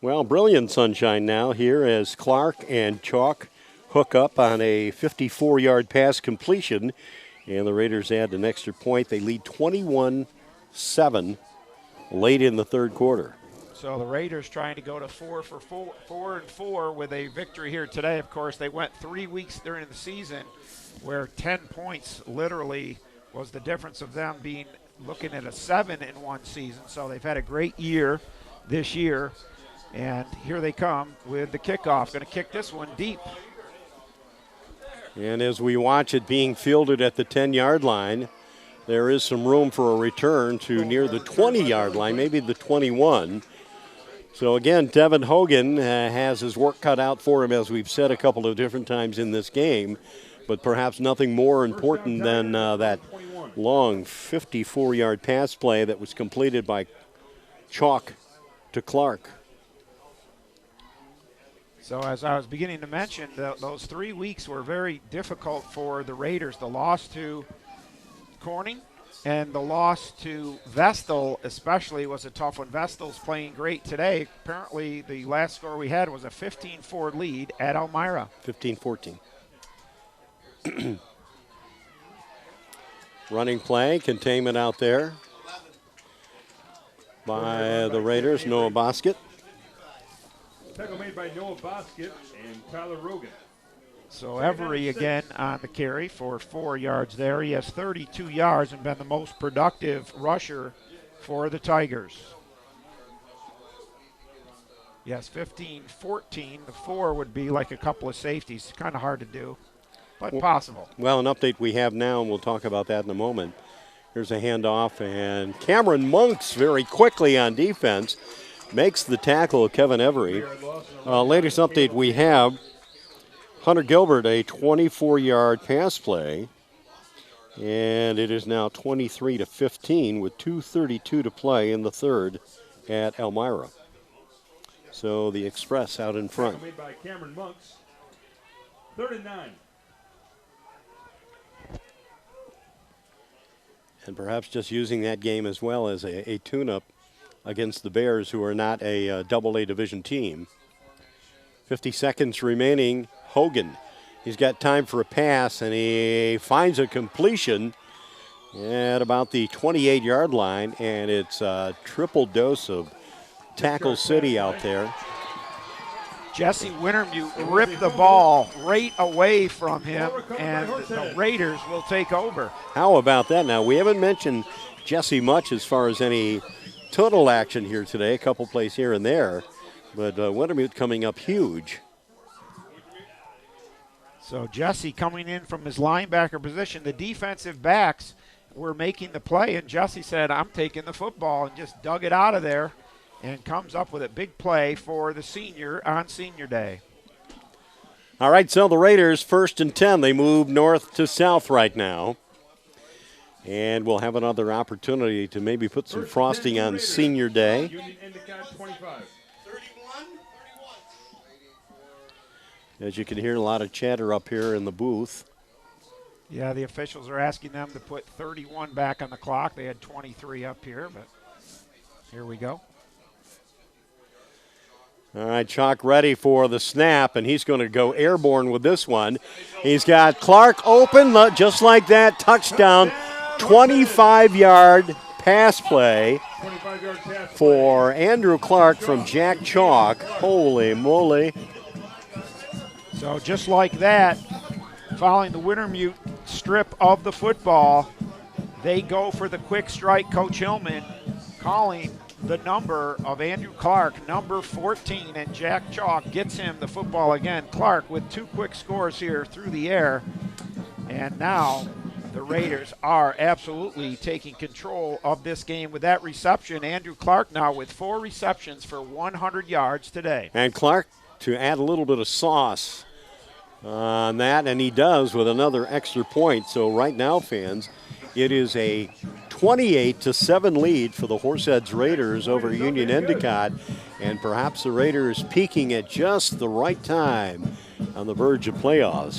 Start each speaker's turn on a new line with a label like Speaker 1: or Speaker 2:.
Speaker 1: Well, brilliant sunshine now here as Clark and Chalk hook up on a 54-yard pass completion. And the Raiders add an extra point. They lead 21-7 late in the third quarter.
Speaker 2: So the Raiders trying to go to 4-4 with a victory here today. Of course, they went 3 weeks during the season where 10 points literally was the difference of them being looking at a 7 in one season. So they've had a great year this year. And here they come with the kickoff. Going to kick this one deep.
Speaker 1: And as we watch it being fielded at the 10-yard line, there is some room for a return to near the 20-yard line, maybe the 21. So again, Devin Hogan has his work cut out for him, as we've said a couple of different times in this game, but perhaps nothing more important than that long 54-yard pass play that was completed by Chalk to Clark.
Speaker 2: So as I was beginning to mention, those 3 weeks were very difficult for the Raiders. The loss to Corning and the loss to Vestal especially was a tough one. Vestal's playing great today. Apparently the last score we had was a 15-4 lead at Elmira.
Speaker 1: 15-14. Running play, containment out there by the Raiders, Noah Bosket.
Speaker 3: Tackle made by Noah Bosket and Tyler Rogan.
Speaker 2: So Every again on the carry for 4 yards there. He has 32 yards and been the most productive rusher for the Tigers. Yes, 15-14. The 4 would be like a couple of safeties. Kind of hard to do, but possible.
Speaker 1: Well, an update we have now, and we'll talk about that in a moment. Here's a handoff, and Cameron Monks very quickly on defense makes the tackle of Kevin Every. Latest update we have, Hunter Gilbert, a 24-yard pass play, and it is now 23-15 with 2:32 to play in the third at Elmira. So the Express out in front.
Speaker 3: Made by Cameron Monks. 3rd and 9.
Speaker 1: And perhaps just using that game as well as a tune-up against the Bears, who are not a Double-A division team. 50 seconds remaining. Hogan, he's got time for a pass, and he finds a completion at about the 28-yard line, and it's a triple dose of Tackle City out there.
Speaker 2: Jesse Wintermute ripped the ball right away from him, and the Raiders will take over.
Speaker 1: How about that? Now, we haven't mentioned Jesse much as far as any total action here today, a couple plays here and there, but Wintermute coming up huge.
Speaker 2: So Jesse coming in from his linebacker position. The defensive backs were making the play, and Jesse said, I'm taking the football, and just dug it out of there and comes up with a big play for the senior on senior day.
Speaker 1: All right, so the Raiders, 1st and 10. They move north to south right now. And we'll have another opportunity to maybe put some frosting on senior day.
Speaker 3: Endicott 25.
Speaker 1: As you can hear, a lot of chatter up here in the booth.
Speaker 2: Yeah, the officials are asking them to put 31 back on the clock. They had 23 up here, but here we go.
Speaker 1: All right, Chalk ready for the snap, and he's going to go airborne with this one. He's got Clark open, just like that, touchdown, 25-yard pass play for Andrew Clark from Jack Chalk. Holy moly.
Speaker 2: So just like that, following the Wintermute strip of the football, they go for the quick strike. Coach Hillman calling the number of Andrew Clark, number 14, and Jack Chalk gets him the football again. Clark with 2 quick scores here through the air, and now the Raiders are absolutely taking control of this game with that reception. Andrew Clark now with 4 receptions for 100 yards today.
Speaker 1: And Clark to add a little bit of sauce on that, and he does with another extra point. So right now, fans, it is a 28-7 lead for the Horseheads Raiders over Union Endicott, and perhaps the Raiders peaking at just the right time on the verge of playoffs.